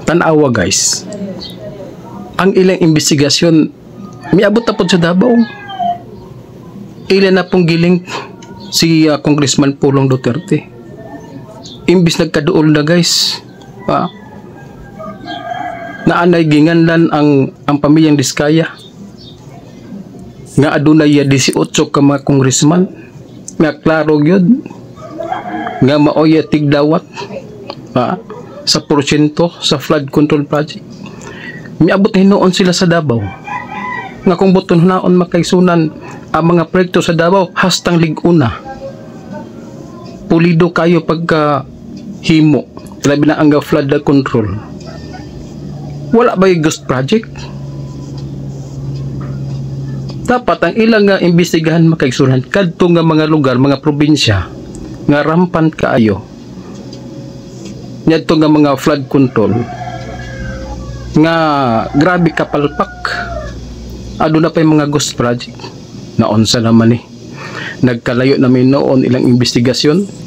tanawa guys, ang ilang investigasyon miabot na po sa Davao. Ilan na pong giling si Congressman Pulong Duterte. Imbis nagkaduol na guys, naanay ginganlan ang pamilyang Diskaya nga adunay 18 ka mga congressman nga klaro gyud nga maoy tigdawat sa porsyento sa flood control project. Miabot hinuon sila sa Davao nga kung buton hunaon makaisunan ang mga proyekto sa Davao hastang liguna pulido kayo pagka himo labi na ang flood control. Wala ba yung ghost project? Dapat ang ilang nga imbestigahan makaigsunan kadto nga mga lugar, mga probinsya nga rampant kaayo ngadto nga mga flood control nga grabe kapalpak. Aduna pa yung mga ghost project naon sa naman nagkalayo namin noon ilang investigasyon